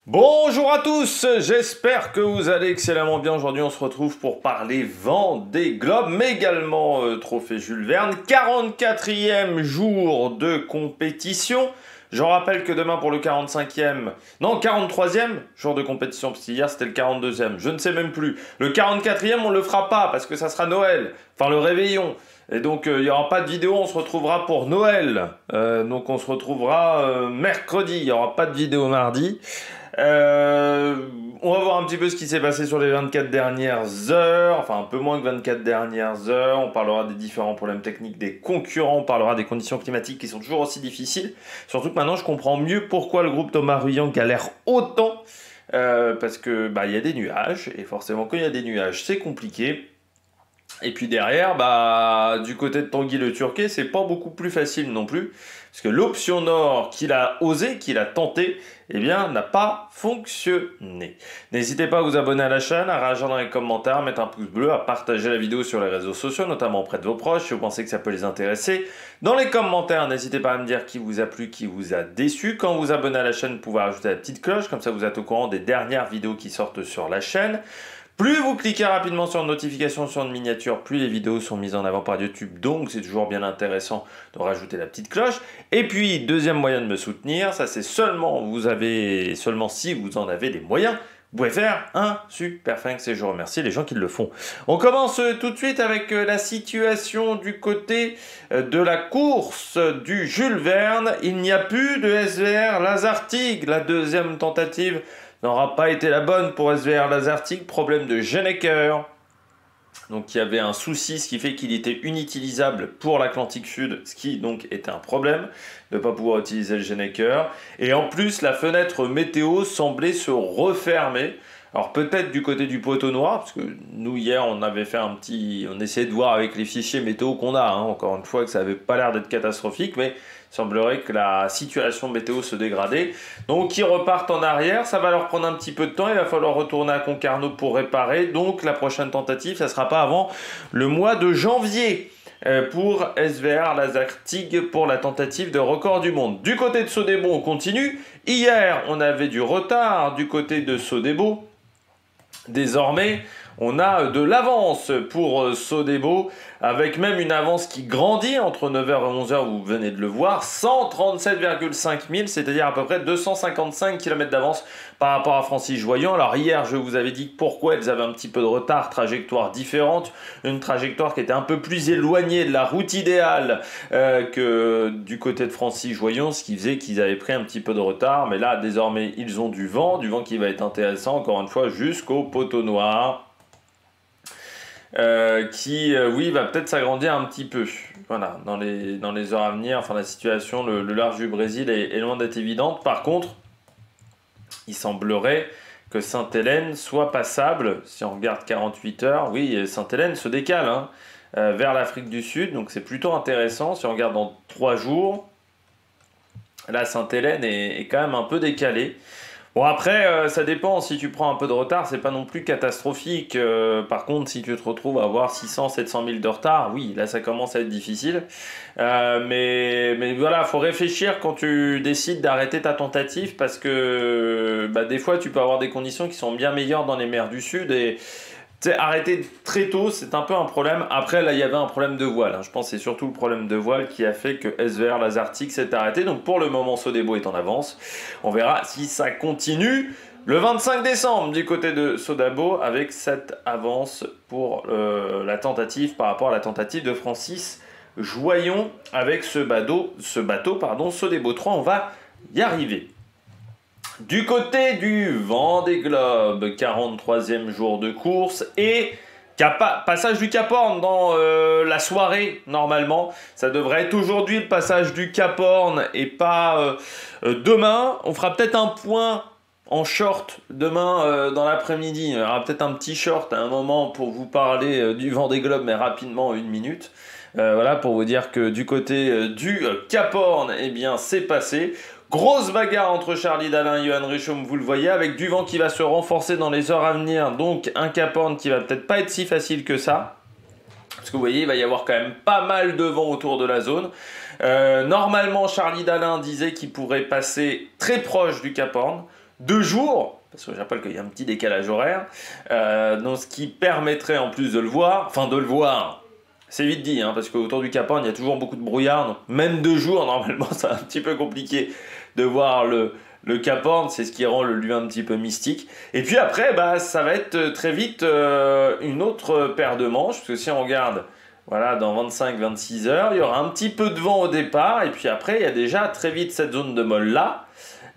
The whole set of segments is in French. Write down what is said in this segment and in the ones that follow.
Bonjour à tous, j'espère que vous allez excellemment bien. Aujourd'hui on se retrouve pour parler Vendée Globe, mais également Trophée Jules Verne, 44e jour de compétition. Je rappelle que demain pour le 45e, non 43e jour de compétition, parce qu'hier c'était le 42e, je ne sais même plus. Le 44e on le fera pas parce que ça sera Noël, enfin le réveillon. Et donc il n'y aura pas de vidéo, on se retrouvera pour Noël. Donc on se retrouvera mercredi, il n'y aura pas de vidéo mardi. On va voir un petit peu ce qui s'est passé sur les 24 dernières heures, enfin un peu moins que 24 dernières heures. On parlera des différents problèmes techniques des concurrents, on parlera des conditions climatiques qui sont toujours aussi difficiles. Surtout que maintenant je comprends mieux pourquoi le groupe Thomas Ruyant galère autant, parce que il y a des nuages, et forcément quand il y a des nuages c'est compliqué. Et puis derrière, du côté de Tanguy le Turquet, c'est pas beaucoup plus facile non plus, parce que l'option nord qu'il a osé, qu'il a tenté, eh bien, n'a pas fonctionné. N'hésitez pas à vous abonner à la chaîne, à réagir dans les commentaires, à mettre un pouce bleu, à partager la vidéo sur les réseaux sociaux, notamment auprès de vos proches, si vous pensez que ça peut les intéresser. Dans les commentaires, n'hésitez pas à me dire qui vous a plu, qui vous a déçu. Quand vous vous abonnez à la chaîne, vous pouvez rajouter la petite cloche, comme ça vous êtes au courant des dernières vidéos qui sortent sur la chaîne. Plus vous cliquez rapidement sur une notification sur une miniature, plus les vidéos sont mises en avant par YouTube, donc c'est toujours bien intéressant de rajouter la petite cloche. Et puis, deuxième moyen de me soutenir, ça c'est seulement si vous en avez les moyens, vous pouvez faire un super thanks et je remercie les gens qui le font. On commence tout de suite avec la situation du côté de la course du Jules Verne. Il n'y a plus de SVR Lazartigue, la deuxième tentative n'aura pas été la bonne pour SVR Lazartigue, problème de Genneker. Donc il y avait un souci, ce qui fait qu'il était inutilisable pour l'Atlantique Sud, ce qui donc était un problème de ne pas pouvoir utiliser le Genneker. Et en plus, la fenêtre météo semblait se refermer. Alors peut-être du côté du poteau noir, parce que nous hier on avait fait on essayait de voir avec les fichiers météo qu'on a, encore une fois que ça n'avait pas l'air d'être catastrophique, mais il semblerait que la situation météo se dégradait. Donc ils repartent en arrière, ça va leur prendre un petit peu de temps, il va falloir retourner à Concarneau pour réparer. Donc la prochaine tentative, ça ne sera pas avant le mois de janvier pour SVR Lazartigue pour la tentative de record du monde. Du côté de Sodebo, on continue. Hier, on avait du retard du côté de Sodebo. Désormais, on a de l'avance pour Sodebo, avec même une avance qui grandit entre 9h et 11h, vous venez de le voir, 137,5 000, c'est-à-dire à peu près 255 km d'avance par rapport à Francis Joyon. Alors hier, je vous avais dit pourquoi elles avaient un petit peu de retard, trajectoire différente, une trajectoire qui était un peu plus éloignée de la route idéale que du côté de Francis Joyon, ce qui faisait qu'ils avaient pris un petit peu de retard. Mais là, désormais, ils ont du vent qui va être intéressant, encore une fois, jusqu'au poteau noir. Oui, va peut-être s'agrandir un petit peu. Voilà, dans les heures à venir, enfin la situation, le large du Brésil est loin d'être évidente. Par contre, il semblerait que Sainte-Hélène soit passable. Si on regarde 48 heures, oui, Sainte-Hélène se décale vers l'Afrique du Sud, donc c'est plutôt intéressant. Si on regarde dans 3 jours, là, Sainte-Hélène est quand même un peu décalée. Bon après, ça dépend, si tu prends un peu de retard, c'est pas non plus catastrophique. Par contre, si tu te retrouves à avoir 600-700 000 de retard, oui, là ça commence à être difficile. Mais voilà, faut réfléchir quand tu décides d'arrêter ta tentative, parce que des fois tu peux avoir des conditions qui sont bien meilleures dans les mers du Sud, et arrêter très tôt, c'est un peu un problème. Après, là, il y avait un problème de voile. Je pense que c'est surtout le problème de voile qui a fait que SVR Lazartigue s'est arrêté. Donc pour le moment, Sodebo est en avance. On verra si ça continue le 25 décembre du côté de Sodebo, avec cette avance pour la tentative par rapport à la tentative de Francis Joyon avec ce bateau, Sodebo 3. On va y arriver. Du côté du Vendée Globe, 43e jour de course et passage du Cap Horn dans la soirée normalement. Ça devrait être aujourd'hui le passage du Cap Horn et pas demain. On fera peut-être un point en short demain dans l'après-midi. Il y aura peut-être un petit short à un moment pour vous parler du Vendée Globe, mais rapidement, 1 minute. Voilà, pour vous dire que du côté du Cap Horn, eh bien, c'est passé. Grosse bagarre entre Charlie Dalin et Johan Richomme, vous le voyez, avec du vent qui va se renforcer dans les heures à venir. Donc un Cap Horn qui va peut-être pas être si facile que ça. Parce que vous voyez, il va y avoir quand même pas mal de vent autour de la zone. Normalement, Charlie Dalin disait qu'il pourrait passer très proche du Cap Horn. 2 jours, parce que je rappelle qu'il y a un petit décalage horaire, donc ce qui permettrait en plus de le voir, c'est vite dit, hein, parce qu'autour du Cap Horn, il y a toujours beaucoup de brouillard, donc même 2 jours, normalement, c'est un petit peu compliqué de voir le Cap Horn, c'est ce qui rend le lieu un petit peu mystique. Et puis après, ça va être très vite une autre paire de manches, parce que si on regarde, voilà, dans 25-26 heures, il y aura un petit peu de vent au départ, et puis après, il y a déjà très vite cette zone de molle là.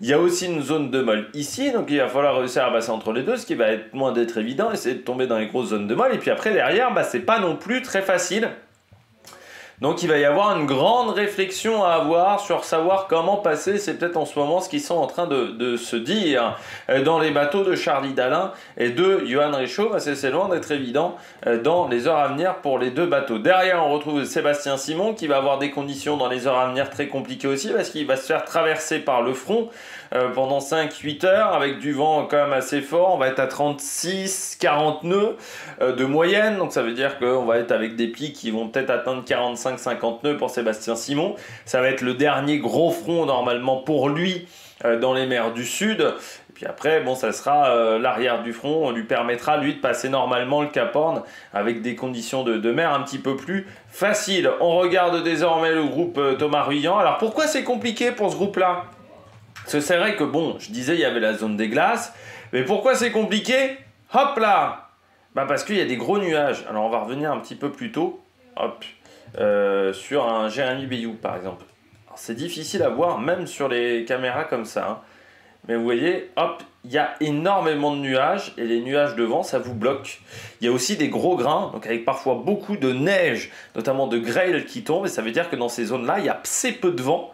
Il y a aussi une zone de molle ici, donc il va falloir réussir à passer entre les deux, ce qui va être loin d'être évident, essayer de tomber dans les grosses zones de molle. Et puis après, derrière, c'est pas non plus très facile. Donc il va y avoir une grande réflexion à avoir sur savoir comment passer. C'est peut-être en ce moment ce qu'ils sont en train de se dire dans les bateaux de Charlie Dalin et de Johan Richaud. C'est loin d'être évident dans les heures à venir pour les deux bateaux. Derrière, on retrouve Sébastien Simon qui va avoir des conditions dans les heures à venir très compliquées aussi parce qu'il va se faire traverser par le front pendant 5-8 heures avec du vent quand même assez fort. On va être à 36-40 nœuds de moyenne, donc ça veut dire qu'on va être avec des pics qui vont peut-être atteindre 45-50 nœuds pour Sébastien Simon. Ça va être le dernier gros front normalement pour lui dans les mers du Sud. Et puis après, ça sera l'arrière du front, on lui permettra lui de passer normalement le Cap Horn avec des conditions de mer un petit peu plus faciles. On regarde désormais le groupe Thomas Ruyant. Alors pourquoi c'est compliqué pour ce groupe-là ? Parce que c'est vrai que je disais il y avait la zone des glaces, mais pourquoi c'est compliqué ? Hop là ! Parce qu'il y a des gros nuages. Alors on va revenir un petit peu plus tôt, sur un Jérémy Bayou par exemple. C'est difficile à voir même sur les caméras comme ça, hein. Mais vous voyez, il y a énormément de nuages et les nuages de vent, ça vous bloque. Il y a aussi des gros grains, donc avec parfois beaucoup de neige, notamment de grêle qui tombe, et ça veut dire que dans ces zones-là, il y a assez peu de vent.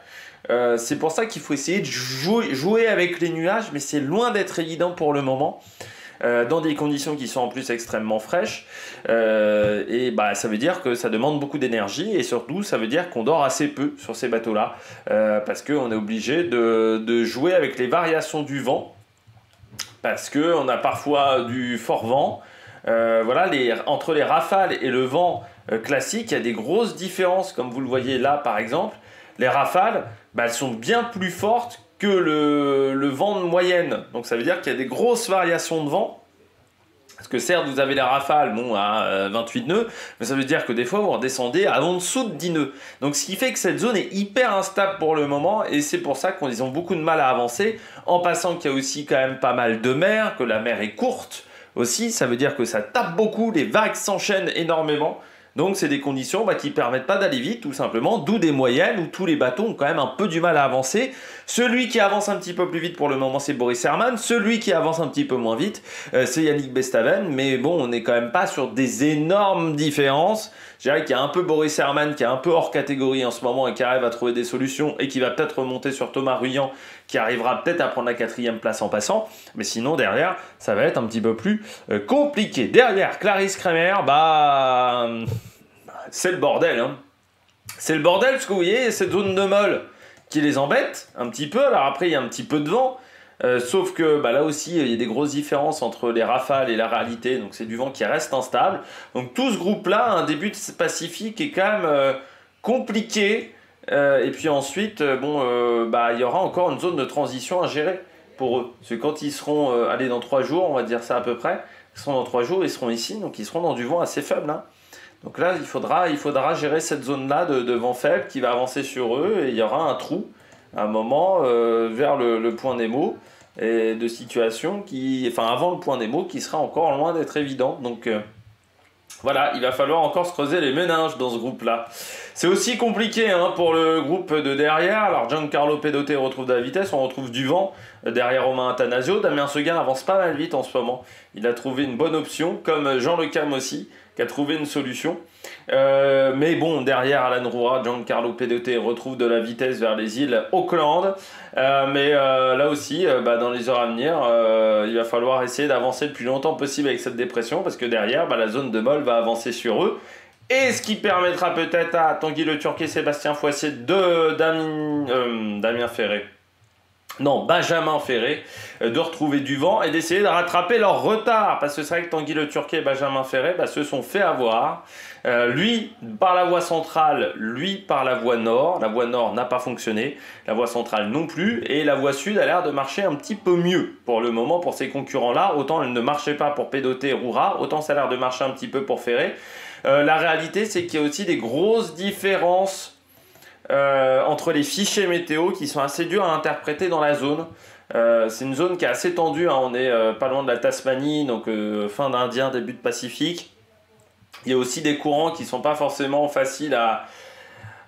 C'est pour ça qu'il faut essayer de jouer avec les nuages, mais c'est loin d'être évident pour le moment. Dans des conditions qui sont en plus extrêmement fraîches, et ça veut dire que ça demande beaucoup d'énergie et surtout ça veut dire qu'on dort assez peu sur ces bateaux là parce qu'on est obligé de jouer avec les variations du vent parce qu'on a parfois du fort vent, entre les rafales et le vent classique, il y a des grosses différences comme vous le voyez là par exemple. Les rafales, elles sont bien plus fortes que le vent de moyenne. Donc ça veut dire qu'il y a des grosses variations de vent. Parce que certes, vous avez la rafale à 28 nœuds, mais ça veut dire que des fois, vous redescendez à en dessous de 10 nœuds. Donc ce qui fait que cette zone est hyper instable pour le moment, et c'est pour ça qu'ils ont beaucoup de mal à avancer, en passant qu'il y a aussi quand même pas mal de mer, que la mer est courte aussi, ça veut dire que ça tape beaucoup, les vagues s'enchaînent énormément. Donc c'est des conditions qui ne permettent pas d'aller vite tout simplement, d'où des moyennes où tous les bateaux ont quand même un peu du mal à avancer. Celui qui avance un petit peu plus vite pour le moment c'est Boris Herrmann, celui qui avance un petit peu moins vite c'est Yannick Bestaven, mais on n'est quand même pas sur des énormes différences. Je dirais qu'il y a un peu Boris Herrmann qui est un peu hors catégorie en ce moment et qui arrive à trouver des solutions et qui va peut-être remonter sur Thomas Ruyant qui arrivera peut-être à prendre la 4e place en passant, mais sinon derrière ça va être un petit peu plus compliqué. Derrière Clarisse Kremer, c'est le bordel, hein. C'est le bordel parce que vous voyez cette zone de molle qui les embête un petit peu. Alors après il y a un petit peu de vent, sauf que là aussi il y a des grosses différences entre les rafales et la réalité, donc c'est du vent qui reste instable. Donc tout ce groupe là, un début de Pacifique est quand même compliqué, et puis ensuite il y aura encore une zone de transition à gérer pour eux, parce que quand ils seront allés dans 3 jours, on va dire ça à peu près, ils seront dans 3 jours, ils seront ici, donc ils seront dans du vent assez faible, hein. Donc là, il faudra gérer cette zone-là de vent faible qui va avancer sur eux, et il y aura un trou, à un moment, vers le point Nemo, et de situation avant le point Nemo, qui sera encore loin d'être évident. Donc voilà, il va falloir encore se creuser les méninges dans ce groupe-là. C'est aussi compliqué pour le groupe de derrière. Alors Giancarlo Pedote retrouve de la vitesse, on retrouve du vent derrière Romain Attanasio. Damien Seguin avance pas mal vite en ce moment. Il a trouvé une bonne option, comme Jean Le Cam aussi, qui a trouvé une solution. Mais derrière Alan Roura, Giancarlo Pedote retrouve de la vitesse vers les îles Auckland. Mais là aussi, dans les heures à venir, il va falloir essayer d'avancer le plus longtemps possible avec cette dépression, parce que derrière, la zone de molle va avancer sur eux. Et ce qui permettra peut-être à Tanguy Le Turc et Sébastien Foissier de Damien Ferré non, Benjamin Ferré, de retrouver du vent et d'essayer de rattraper leur retard. Parce que c'est vrai que Tanguy Le Turquet et Benjamin Ferré se sont fait avoir. Lui par la voie centrale, lui par la voie nord. La voie nord n'a pas fonctionné, la voie centrale non plus. Et la voie sud a l'air de marcher un petit peu mieux pour le moment pour ces concurrents-là. Autant elle ne marchait pas pour Pédoté et Roura, autant ça a l'air de marcher un petit peu pour Ferré. La réalité, c'est qu'il y a aussi des grosses différences entre les fichiers météo qui sont assez durs à interpréter dans la zone. C'est une zone qui est assez tendue, hein. On est pas loin de la Tasmanie, donc fin d'Indien, début de Pacifique. Il y a aussi des courants qui ne sont pas forcément faciles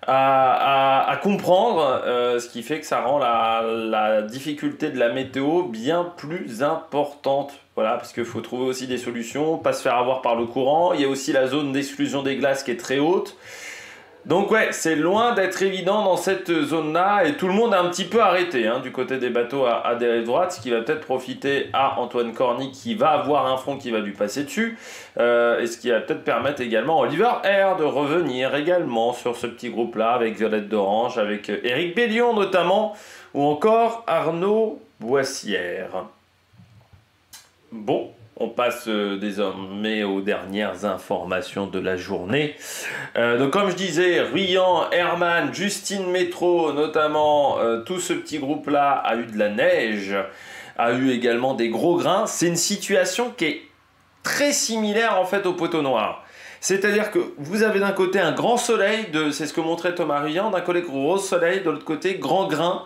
à comprendre, ce qui fait que ça rend la difficulté de la météo bien plus importante. Voilà, parce qu'il faut trouver aussi des solutions, pas se faire avoir par le courant. Il y a aussi la zone d'exclusion des glaces qui est très haute. Donc ouais, c'est loin d'être évident dans cette zone-là et tout le monde a un petit peu arrêté du côté des bateaux à dérive droite, ce qui va peut-être profiter à Antoine Corny qui va avoir un front qui va lui passer dessus et ce qui va peut-être permettre également à Oliver Air de revenir également sur ce petit groupe-là avec Violette d'Orange, avec Éric Bellion notamment ou encore Arnaud Boissière. Bon. On passe désormais aux dernières informations de la journée. Donc comme je disais, Rian, Herman, Justine Métro, notamment, tout ce petit groupe-là a eu de la neige, a eu également des gros grains. C'est une situation qui est très similaire en fait au poteau noir. C'est-à-dire que vous avez d'un côté un grand soleil, c'est ce que montrait Thomas Rian, d'un côté gros soleil, de l'autre côté grand grain.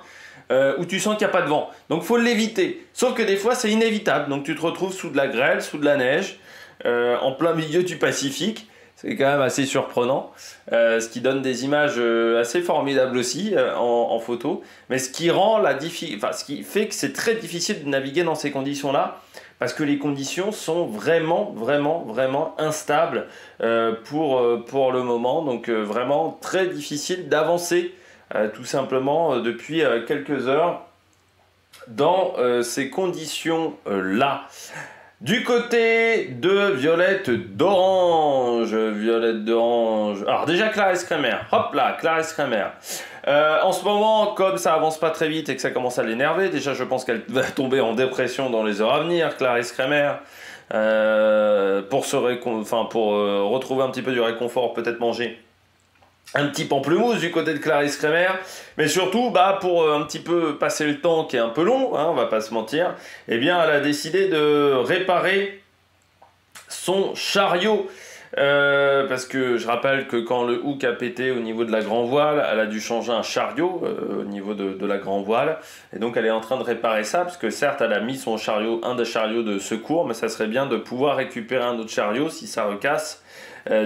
Où tu sens qu'il n'y a pas de vent. Donc il faut l'éviter. Sauf que des fois c'est inévitable. Donc tu te retrouves sous de la grêle, sous de la neige, en plein milieu du Pacifique. C'est quand même assez surprenant. Ce qui donne des images assez formidables aussi en photo. Mais ce qui ce qui fait que c'est très difficile de naviguer dans ces conditions-là. Parce que les conditions sont vraiment, vraiment, vraiment instables pour le moment. Donc vraiment très difficile d'avancer. Tout simplement depuis quelques heures dans ces conditions-là. Du côté de Violette d'Orange, alors déjà Clarisse Kremer, hop là, Clarisse Kremer. En ce moment, comme ça avance pas très vite et que ça commence à l'énerver, déjà je pense qu'elle va tomber en dépression dans les heures à venir, Clarisse Kremer. Pour retrouver un petit peu du réconfort, peut-être manger un petit pamplemousse du côté de Clarisse Kremer, mais surtout pour un petit peu passer le temps qui est un peu long, on va pas se mentir, eh bien elle a décidé de réparer son chariot. Parce que je rappelle que quand le hook a pété au niveau de la grand voile, elle a dû changer un chariot au niveau de la grand voile, et donc elle est en train de réparer ça, parce que certes elle a mis son chariot, un des chariots de secours, mais ça serait bien de pouvoir récupérer un autre chariot si ça recasse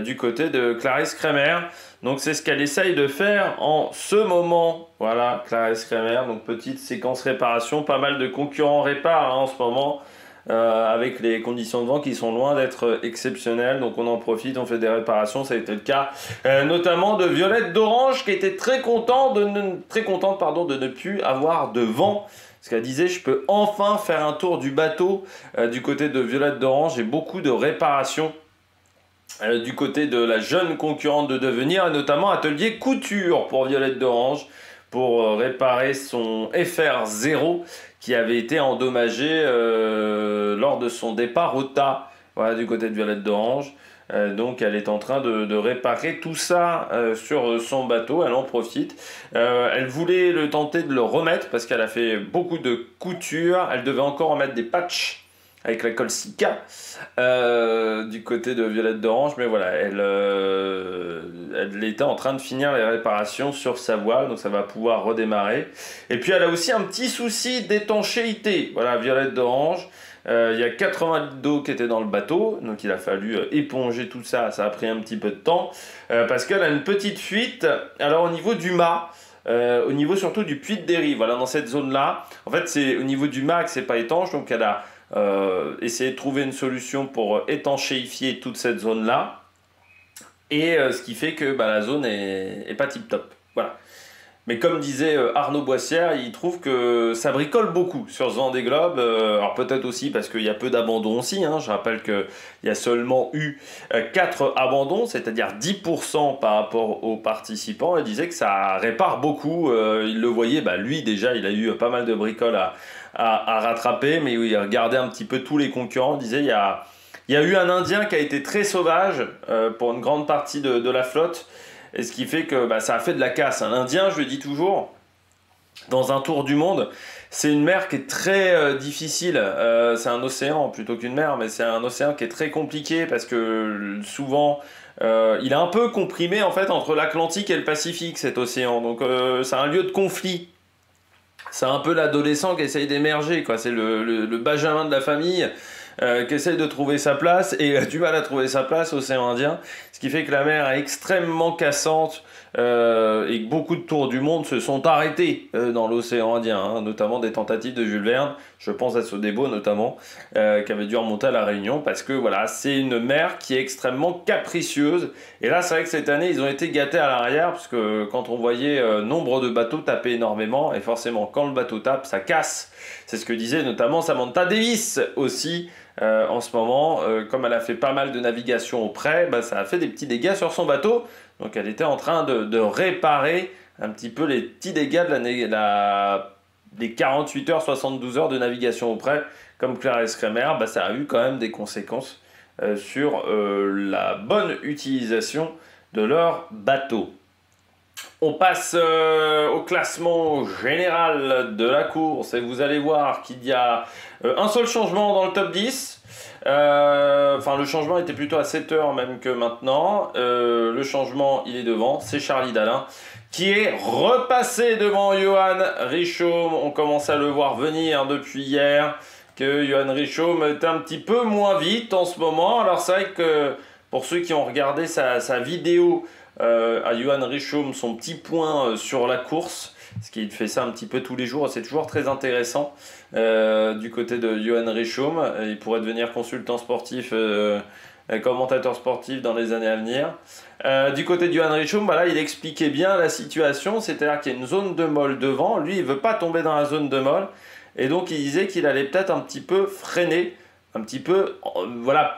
du côté de Clarisse Kremer. Donc c'est ce qu'elle essaye de faire en ce moment. Voilà, Clarisse Kremer, donc petite séquence réparation, pas mal de concurrents réparent en ce moment. Avec les conditions de vent qui sont loin d'être exceptionnelles, donc on en profite, on fait des réparations. Ça a été le cas notamment de Violette d'Orange qui était très contente de ne plus avoir de vent, parce qu'elle disait je peux enfin faire un tour du bateau. Du côté de Violette d'Orange, j'ai beaucoup de réparations du côté de la jeune concurrente de devenir, et notamment atelier couture pour Violette d'Orange pour réparer son FR0 qui avait été endommagé lors de son départ au tas, voilà, du côté de Violette d'Orange. Donc elle est en train de réparer tout ça sur son bateau, elle en profite. Elle voulait tenter de le remettre parce qu'elle a fait beaucoup de couture, elle devait encore en mettre des patchs avec la colle Sika du côté de Violette d'Orange, mais voilà, elle était en train de finir les réparations sur sa voile, donc ça va pouvoir redémarrer. Et puis elle a aussi un petit souci d'étanchéité, voilà, Violette d'Orange. Il y a 80 litres d'eau qui étaient dans le bateau, donc il a fallu éponger tout ça, ça a pris un petit peu de temps, parce qu'elle a une petite fuite, alors au niveau du mât, au niveau surtout du puits de dérive, voilà, dans cette zone-là, en fait c'est au niveau du mât que c'est pas étanche, donc elle a essayé de trouver une solution pour étanchéifier toute cette zone-là, et ce qui fait que la zone est pas tip-top, voilà. Mais comme disait Arnaud Boissière, il trouve que ça bricole beaucoup sur ce Vendée Globe. Alors peut-être aussi parce qu'il y a peu d'abandons aussi, hein. Je rappelle qu'il y a seulement eu 4 abandons, c'est-à-dire 10% par rapport aux participants. Il disait que ça répare beaucoup. Il le voyait, lui déjà, il a eu pas mal de bricoles à rattraper, mais il regardait un petit peu tous les concurrents. Il disait il y a eu un Indien qui a été très sauvage pour une grande partie de la flotte. Et ce qui fait que ça a fait de la casse. L'Indien, je le dis toujours, dans un tour du monde, c'est une mer qui est très difficile. C'est un océan plutôt qu'une mer, mais c'est un océan qui est très compliqué parce que souvent, il est un peu comprimé en fait entre l'Atlantique et le Pacifique, cet océan. Donc c'est un lieu de conflit. C'est un peu l'adolescent qui essaye d'émerger, quoi. C'est le Benjamin de la famille. Qui essaye de trouver sa place et a du mal à trouver sa place au océan Indien, ce qui fait que la mer est extrêmement cassante et que beaucoup de tours du monde se sont arrêtés dans l'océan Indien, hein, notamment des tentatives de Jules Verne, je pense à Sodebo notamment, qui avait dû remonter à la Réunion parce que voilà, c'est une mer qui est extrêmement capricieuse et là c'est vrai que cette année ils ont été gâtés à l'arrière parce que quand on voyait nombre de bateaux taper énormément et forcément quand le bateau tape ça casse, c'est ce que disait notamment Samantha Davis aussi. En ce moment, comme elle a fait pas mal de navigation au près, ça a fait des petits dégâts sur son bateau. Donc elle était en train de réparer un petit peu les petits dégâts des 48 heures, 72 heures de navigation au près. Comme Clarisse Kremer, ça a eu quand même des conséquences sur la bonne utilisation de leur bateau. On passe au classement général de la course et vous allez voir qu'il y a un seul changement dans le top 10. Le changement était plutôt à 7 heures même que maintenant. Le changement, il est devant, c'est Charlie Dalin qui est repassé devant Johan Richomme. On commence à le voir venir depuis hier, que Johan Richomme est un petit peu moins vite en ce moment. Alors c'est vrai que pour ceux qui ont regardé sa vidéo à Johan Richomme, son petit point sur la course, parce qu'il fait ça un petit peu tous les jours, c'est toujours très intéressant du côté de Johan Richomme. Il pourrait devenir consultant sportif, commentateur sportif dans les années à venir. Du côté de Johan Richomme, là, il expliquait bien la situation, c'est-à-dire qu'il y a une zone de molle devant, lui il ne veut pas tomber dans la zone de molle, et donc il disait qu'il allait peut-être un petit peu freiner, un petit peu,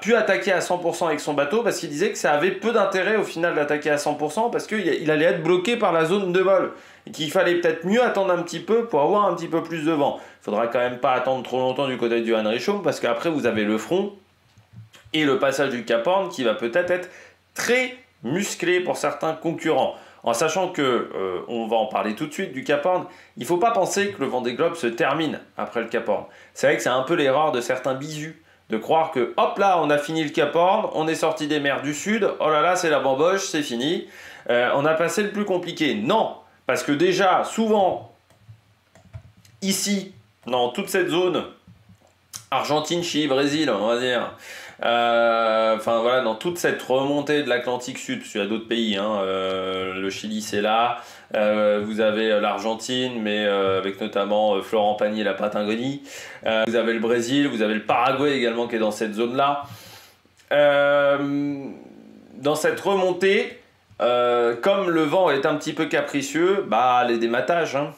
plus attaquer à 100% avec son bateau, parce qu'il disait que ça avait peu d'intérêt au final d'attaquer à 100%, parce qu'il allait être bloqué par la zone de vol, et qu'il fallait peut-être mieux attendre un petit peu pour avoir un petit peu plus de vent. Il faudra quand même pas attendre trop longtemps du côté de Johan Richomme, parce qu'après vous avez le front, et le passage du Cap Horn qui va peut-être être très musclé pour certains concurrents. En sachant que, on va en parler tout de suite du Cap Horn, il ne faut pas penser que le Vendée Globe se termine après le Cap Horn. C'est vrai que c'est un peu l'erreur de certains bisus, de croire que hop là on a fini le Cap Horn, on est sorti des mers du Sud, oh là là c'est la bamboche, c'est fini, on a passé le plus compliqué. Non, parce que déjà souvent ici, dans toute cette zone, Argentine, Chili, Brésil, on va dire, dans toute cette remontée de l'Atlantique Sud, parce qu'il y a d'autres pays, hein, le Chili c'est là, vous avez l'Argentine, mais avec notamment Florent Pagny et la Patagonie, vous avez le Brésil, vous avez le Paraguay également qui est dans cette zone-là. Dans cette remontée, comme le vent est un petit peu capricieux, les dématages, hein,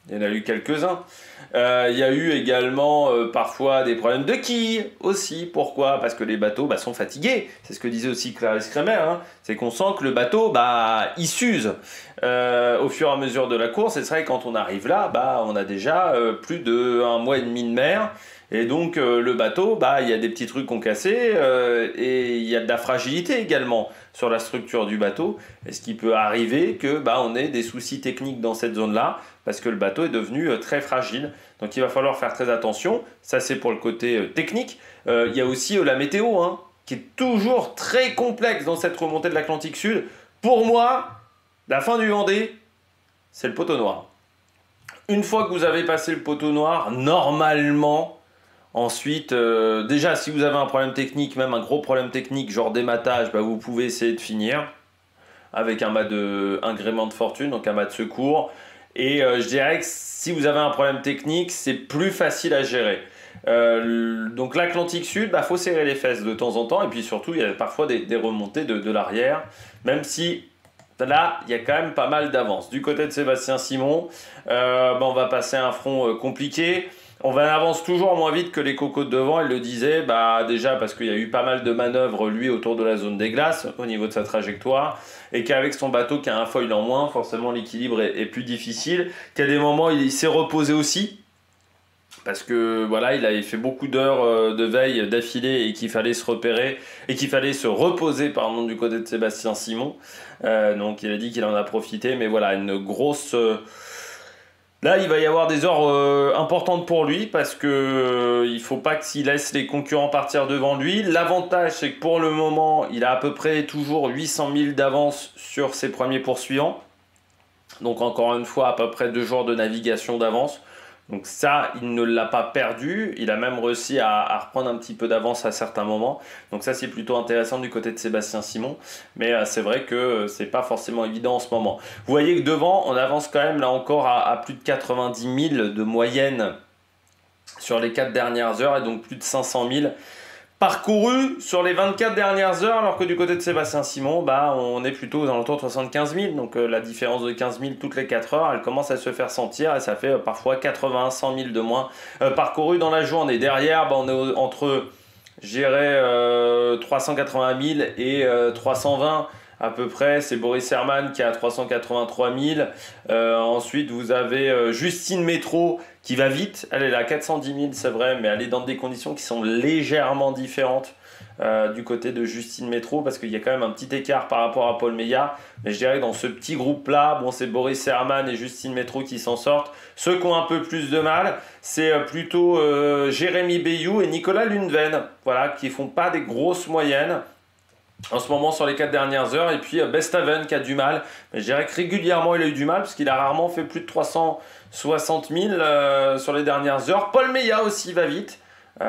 il y en a eu quelques-uns. Il y a eu également parfois des problèmes de quilles aussi. Pourquoi? Parce que les bateaux sont fatigués. C'est ce que disait aussi Clarisse Kremer. Hein. C'est qu'on sent que le bateau, il s'use au fur et à mesure de la course. Et c'est vrai que quand on arrive là, on a déjà plus d'1 mois et demi de mer. Et donc le bateau, il y a des petits trucs qui ont cassé et il y a de la fragilité également sur la structure du bateau. Et ce qui peut arriver que on ait des soucis techniques dans cette zone-là parce que le bateau est devenu très fragile. Donc il va falloir faire très attention. Ça c'est pour le côté technique. Il y a aussi la météo qui est toujours très complexe dans cette remontée de l'Atlantique Sud. Pour moi, la fin du Vendée, c'est le poteau noir. Une fois que vous avez passé le poteau noir, normalement... Ensuite, déjà, si vous avez un problème technique, même un gros problème technique, genre dématage, vous pouvez essayer de finir avec un mât de gréement de fortune, donc un mât de secours. Et je dirais que si vous avez un problème technique, c'est plus facile à gérer. Donc l'Atlantique Sud, faut serrer les fesses de temps en temps. Et puis surtout, il y a parfois des remontées de l'arrière, même si Là, il y a quand même pas mal d'avance. Du côté de Sébastien Simon, on va passer un front compliqué. On avance toujours moins vite que les cocos de devant, il le disait, déjà parce qu'il y a eu pas mal de manœuvres lui autour de la zone des glaces au niveau de sa trajectoire, et qu'avec son bateau qui a un foil en moins, forcément l'équilibre est plus difficile, qu'à des moments il s'est reposé aussi, parce que voilà, il avait fait beaucoup d'heures de veille d'affilée et qu'il fallait se repérer et qu'il fallait se reposer du côté de Sébastien Simon. Donc il a dit qu'il en a profité, mais voilà, une grosse... Là, il va y avoir des heures importantes pour lui parce que il faut pas qu'il laisse les concurrents partir devant lui. L'avantage, c'est que pour le moment, il a à peu près toujours 800 000 d'avance sur ses premiers poursuivants. Donc encore une fois, à peu près 2 jours de navigation d'avance. Donc ça, il ne l'a pas perdu. Il a même réussi à reprendre un petit peu d'avance à certains moments. Donc ça, c'est plutôt intéressant du côté de Sébastien Simon. Mais c'est vrai que c'est pas forcément évident en ce moment. Vous voyez que devant, on avance quand même là encore à plus de 90 000 de moyenne sur les 4 dernières heures. Et donc plus de 500 000 parcouru sur les 24 dernières heures, alors que du côté de Sébastien Simon, on est plutôt aux alentours de 75 000. Donc la différence de 15 000 toutes les 4 heures, elle commence à se faire sentir et ça fait parfois 80 100 000 de moins parcouru dans la journée. Derrière, on est entre, je dirais, 380 000 et 320 à peu près. C'est Boris Herman qui a 383 000. Ensuite, vous avez Justine Métro qui va vite. Elle est là à 410 000, c'est vrai, mais elle est dans des conditions qui sont légèrement différentes du côté de Justine Métro, parce qu'il y a quand même un petit écart par rapport à Paul Meillat. Mais je dirais que dans ce petit groupe-là, c'est Boris Herman et Justine Métro qui s'en sortent. Ceux qui ont un peu plus de mal, c'est plutôt Jérémy Bayou et Nicolas Lundven, voilà, qui font pas des grosses moyennes en ce moment sur les 4 dernières heures. Et puis Bestaven qui a du mal, mais je dirais que régulièrement il a eu du mal parce qu'il a rarement fait plus de 360 000 sur les dernières heures. Paul Meillat aussi va vite,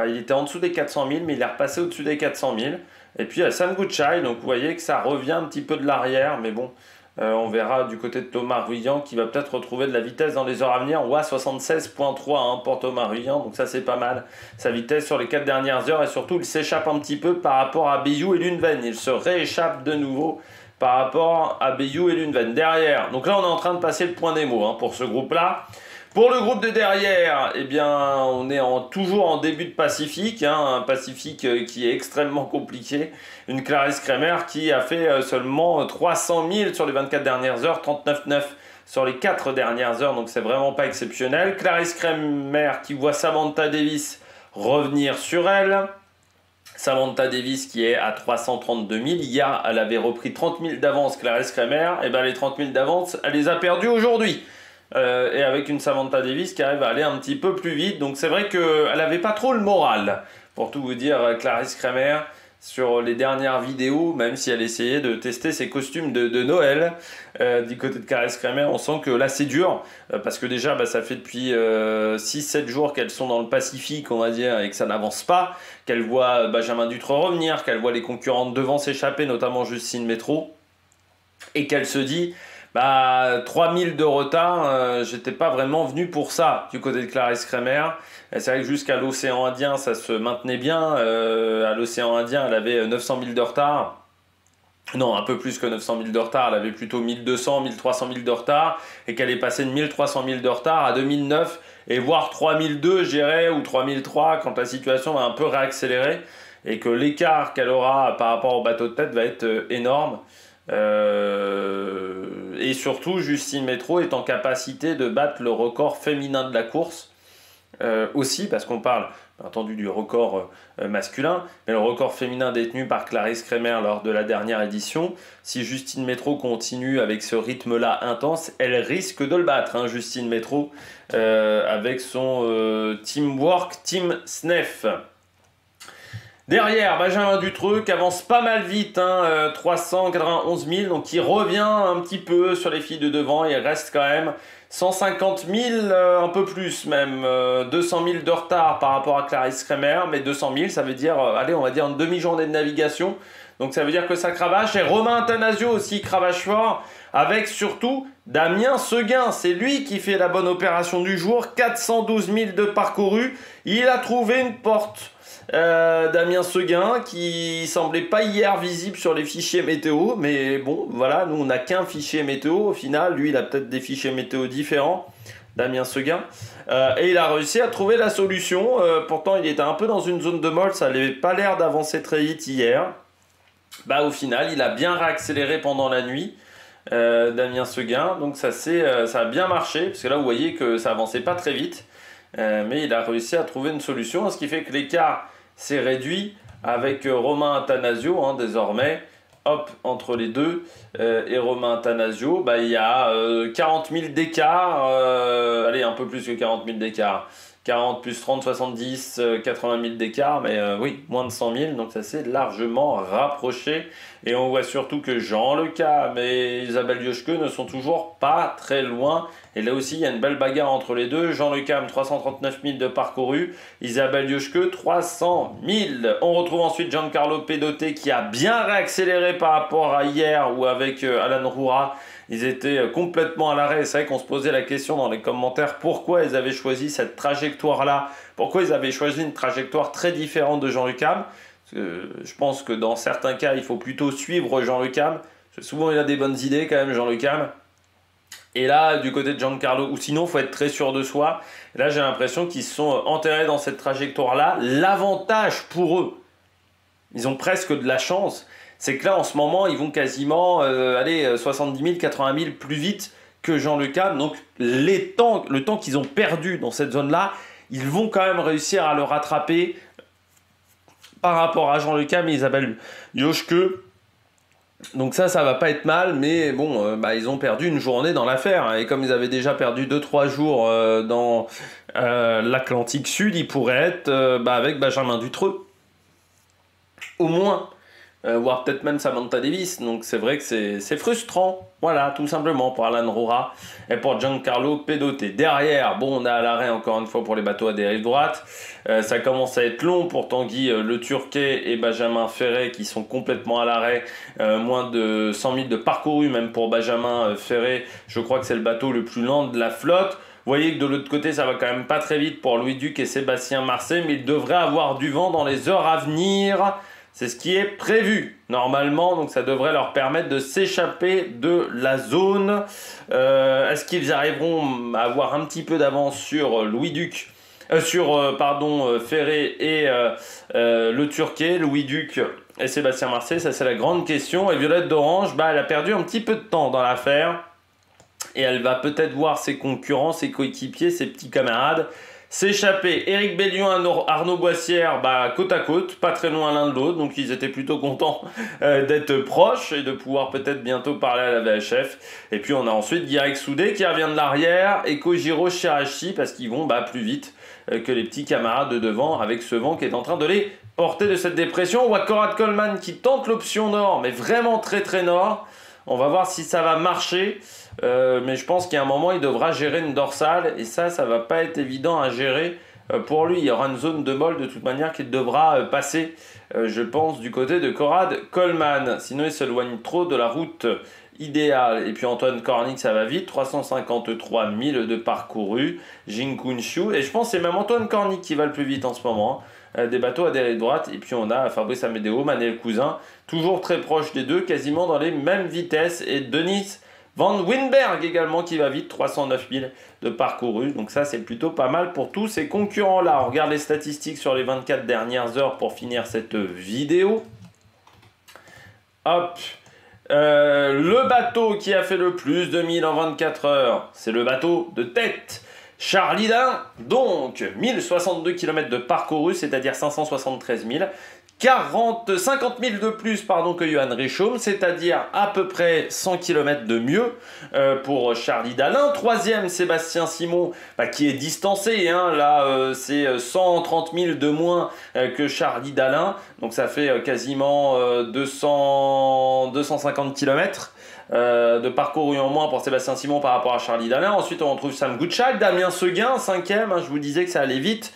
il était en dessous des 400 000, mais il est repassé au-dessus des 400 000. Et puis Sam Gutschei, donc vous voyez que ça revient un petit peu de l'arrière, mais bon, on verra du côté de Thomas Ruyant qui va peut-être retrouver de la vitesse dans les heures à venir. On voit 76,3 pour Thomas Ruyant, donc ça c'est pas mal. Sa vitesse sur les 4 dernières heures, et surtout il s'échappe un petit peu par rapport à Bayou et Lundven. Il se rééchappe de nouveau par rapport à Bayou et Lundven. Derrière, donc là on est en train de passer le point Nemo pour ce groupe-là. Pour le groupe de derrière, on est toujours en début de Pacifique, un Pacifique qui est extrêmement compliqué. Une Clarisse Kremer qui a fait seulement 300 000 sur les 24 dernières heures, 39,9 sur les 4 dernières heures, donc c'est vraiment pas exceptionnel. Clarisse Kremer qui voit Samantha Davis revenir sur elle. Samantha Davis qui est à 332 000. Hier, elle avait repris 30 000 d'avance, Clarisse Kremer. Et les 30 000 d'avance, elle les a perdues aujourd'hui. Et avec une Samantha Davis qui arrive à aller un petit peu plus vite. Donc c'est vrai qu'elle n'avait pas trop le moral, pour tout vous dire, Clarisse Kremer, sur les dernières vidéos, même si elle essayait de tester ses costumes de Noël. Du côté de Clarisse Kremer, on sent que là c'est dur, parce que déjà ça fait depuis 6-7 jours qu'elles sont dans le Pacifique, on va dire, et que ça n'avance pas, qu'elle voit Benjamin Dutre revenir, qu'elle voit les concurrentes devant s'échapper, notamment Justine Métro, et qu'elle se dit... 3000 de retard, j'étais pas vraiment venu pour ça du côté de Clarisse Kremer. C'est vrai que jusqu'à l'océan Indien ça se maintenait bien. À l'océan Indien elle avait 900 000 de retard. Non, un peu plus que 900 000 de retard, elle avait plutôt 1200, 1300 000 de retard, et qu'elle est passée de 1300 000 de retard à 2009 et voire 3002 je dirais, ou 3003 quand la situation va un peu réaccélérer, et que l'écart qu'elle aura par rapport au bateau de tête va être énorme. Et surtout Justine Métro est en capacité de battre le record féminin de la course aussi, parce qu'on parle bien entendu du record masculin, mais le record féminin détenu par Clarisse Kremer lors de la dernière édition. Si Justine Métro continue avec ce rythme là intense, elle risque de le battre, Justine Métro, avec son teamwork Team Snef. Derrière, Benjamin Dutre qui avance pas mal vite, 391 000, donc il revient un petit peu sur les filles de devant. Il reste quand même 150 000, un peu plus même, 200 000 de retard par rapport à Clarisse Kremer, mais 200 000 ça veut dire, allez on va dire une demi-journée de navigation, donc ça veut dire que ça cravache. Et Romain Attanasio aussi cravache fort. avec surtout Damien Seguin. C'est lui qui fait la bonne opération du jour, 412 000 de parcouru. Il a trouvé une porte. Damien Seguin qui semblait pas hier visible sur les fichiers météo, mais bon voilà, nous on n'a qu'un fichier météo au final, lui il a peut-être des fichiers météo différents, Damien Seguin, et il a réussi à trouver la solution. Pourtant il était un peu dans une zone de molle, ça n'avait pas l'air d'avancer très vite hier. Bah au final il a bien réaccéléré pendant la nuit, Damien Seguin, donc ça a bien marché, parce que là vous voyez que ça avançait pas très vite, mais il a réussi à trouver une solution, ce qui fait que l'écart s'est réduit avec Romain Attanasio, hein, désormais, hop, entre les deux, et Romain Attanasio, bah, il y a 40 000 d'écart, allez, un peu plus que 40 000 d'écart, 40 plus 30, 70, 80 000 d'écart, mais oui, moins de 100 000, donc ça s'est largement rapproché, et on voit surtout que Jean Lecam et Isabelle Yoshke ne sont toujours pas très loin, et là aussi il y a une belle bagarre entre les deux. Jean Lecam 339 000 de parcouru, Isabelle Yoshke 300 000. On retrouve ensuite Giancarlo Pedote qui a bien réaccéléré par rapport à hier ou avec Alan Roura. Ils étaient complètement à l'arrêt. C'est vrai qu'on se posait la question dans les commentaires pourquoi ils avaient choisi cette trajectoire-là, pourquoi ils avaient choisi une trajectoire très différente de Jean Lecam. Je pense que dans certains cas, il faut plutôt suivre Jean Lecam. Souvent, il a des bonnes idées quand même, Jean Lecam. Et là, du côté de Giancarlo, ou sinon, il faut être très sûr de soi. Et là, j'ai l'impression qu'ils se sont enterrés dans cette trajectoire-là. L'avantage pour eux, ils ont presque de la chance, c'est que là, en ce moment, ils vont quasiment 70 000, 80 000 plus vite que Jean Lecam. Donc, le temps qu'ils ont perdu dans cette zone-là, ils vont quand même réussir à le rattraper par rapport à Jean Lecam et Isabelle Yoshke. Donc ça va pas être mal, mais bon, ils ont perdu une journée dans l'affaire, hein, et comme ils avaient déjà perdu 2-3 jours dans l'Atlantique Sud, ils pourraient être avec Benjamin Dutreux, au moins, voire peut-être même Samantha Davis. Donc c'est vrai que c'est frustrant, voilà, tout simplement pour Alan Roura et pour Giancarlo Pedote. Derrière, bon, on a à l'arrêt encore une fois pour les bateaux à dérive droite. Ça commence à être long pour Tanguy Le Turquet et Benjamin Ferré qui sont complètement à l'arrêt. Moins de 100 000 de parcouru même pour Benjamin Ferré. Je crois que c'est le bateau le plus lent de la flotte. Vous voyez que de l'autre côté, ça va quand même pas très vite pour Louis Duc et Sébastien Marseille, mais il devrait avoir du vent dans les heures à venir. C'est ce qui est prévu normalement, donc ça devrait leur permettre de s'échapper de la zone. Est-ce qu'ils arriveront à avoir un petit peu d'avance sur Louis Duc, Ferré et Le Turquet, Louis Duc et Sébastien Marseille? Ça c'est la grande question. Et Violette d'Orange, elle a perdu un petit peu de temps dans l'affaire et elle va peut-être voir ses concurrents, ses coéquipiers, ses petits camarades s'échapper. Éric Bellion, Arnaud Boissière, côte à côte, pas très loin l'un de l'autre, donc ils étaient plutôt contents d'être proches et de pouvoir peut-être bientôt parler à la VHF. Et puis on a ensuite Guirec Soudé qui revient de l'arrière et Kojiro Shirashi parce qu'ils vont plus vite que les petits camarades de devant avec ce vent qui est en train de les porter de cette dépression. On voit Conrad Coleman qui tente l'option nord, mais vraiment très très nord. On va voir si ça va marcher. Mais je pense qu'à un moment, il devra gérer une dorsale. Et ça va pas être évident à gérer pour lui. Il y aura une zone de molle de toute manière qu'il devra passer, je pense, du côté de Conrad Coleman. Sinon, il s'éloigne trop de la route idéale. Et puis Antoine Cornic, ça va vite. 353 000 de parcouru. Jing Kunshu. Et je pense que c'est même Antoine Cornic qui va le plus vite en ce moment. Des bateaux à dérive droite. Et puis on a Fabrice Amédéo, Manel Cousin. Toujours très proche des deux, quasiment dans les mêmes vitesses. Et Denis Van Winberg également qui va vite, 309 000 de parcouru. Donc ça, c'est plutôt pas mal pour tous ces concurrents-là. On regarde les statistiques sur les 24 dernières heures pour finir cette vidéo. Hop. Le bateau qui a fait le plus de 1000 en 24 heures, c'est le bateau de tête Charlie Dalin. Donc, 1062 km de parcouru, c'est-à-dire 573 000. 50 000 de plus que Johan Richomme, c'est-à-dire à peu près 100 km de mieux pour Charlie Dalin. Troisième, Sébastien Simon, qui est distancé. Là, c'est 130 000 de moins que Charlie Dalin. Donc ça fait quasiment 250 km. De parcours en moins pour Sébastien Simon par rapport à Charlie Dalin. Ensuite, on retrouve Sam Gutschak, Damien Seguin, 5e. Je vous disais que ça allait vite.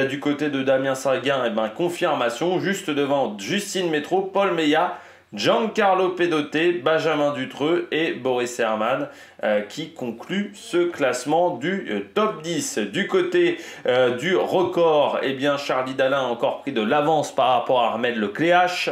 Du côté de Damien Seguin, confirmation. Juste devant Justine Métro, Paul Meillat, Giancarlo Pedoté, Benjamin Dutreux et Boris Herrmann qui conclut ce classement du top 10. Du côté du record, eh bien Charlie Dalin a encore pris de l'avance par rapport à Ahmed Lecléache.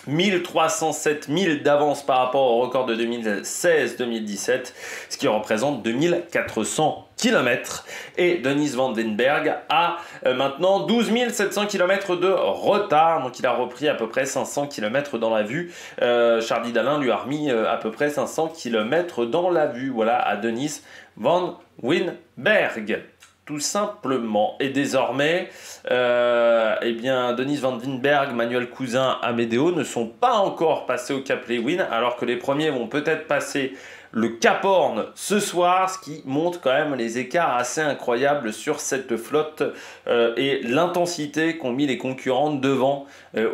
1307 000 d'avance par rapport au record de 2016-2017, ce qui représente 2400 km. Et Dennis Van Denberg a maintenant 12 700 km de retard, donc il a repris à peu près 500 km dans la vue. Charlie Dalin lui a remis à peu près 500 km dans la vue, voilà, à Dennis Van Winberg. Tout simplement. Et désormais, eh bien, Dennis Van Winberg, Manuel Cousin, Amedeo ne sont pas encore passés au Cap Lewin, alors que les premiers vont peut-être passer le Cap Horn ce soir, ce qui montre quand même les écarts assez incroyables sur cette flotte et l'intensité qu'ont mis les concurrents devant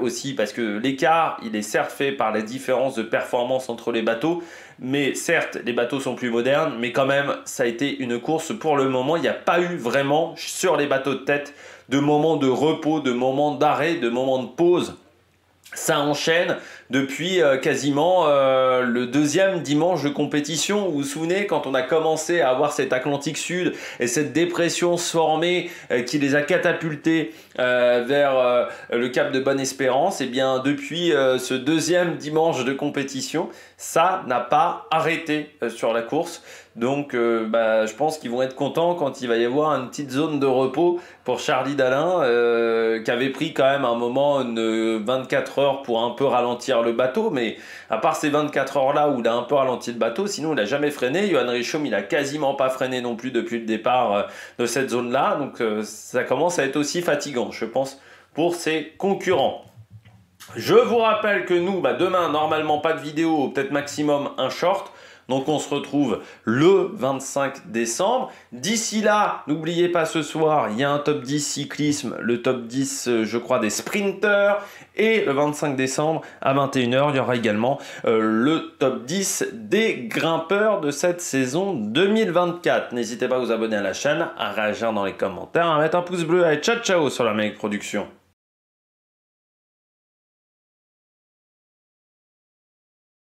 aussi, parce que l'écart, il est certes fait par les différences de performance entre les bateaux, mais certes, les bateaux sont plus modernes, mais quand même, ça a été une course pour le moment. Il n'y a pas eu vraiment, sur les bateaux de tête, de moments de repos, de moments d'arrêt, de moments de pause. Ça enchaîne depuis quasiment le deuxième dimanche de compétition. Vous vous souvenez, quand on a commencé à avoir cet Atlantique Sud et cette dépression se former qui les a catapultés vers le cap de Bonne-Espérance, et bien depuis ce deuxième dimanche de compétition, ça n'a pas arrêté sur la course. Donc je pense qu'ils vont être contents quand il va y avoir une petite zone de repos pour Charlie Dalin qui avait pris quand même un moment 24 heures pour un peu ralentir le bateau, mais à part ces 24 heures là où il a un peu ralenti le bateau, sinon il n'a jamais freiné. Johan Richomme, il a quasiment pas freiné non plus depuis le départ de cette zone là, donc ça commence à être aussi fatigant, je pense, pour ses concurrents. Je vous rappelle que nous, demain, normalement pas de vidéo, peut-être maximum un short. Donc on se retrouve le 25 décembre. D'ici là, n'oubliez pas, ce soir, il y a un top 10 cyclisme, le top 10, je crois, des sprinters. Et le 25 décembre, à 21 h, il y aura également le top 10 des grimpeurs de cette saison 2024. N'hésitez pas à vous abonner à la chaîne, à réagir dans les commentaires, à mettre un pouce bleu. Allez, ciao ciao sur la Mec Production.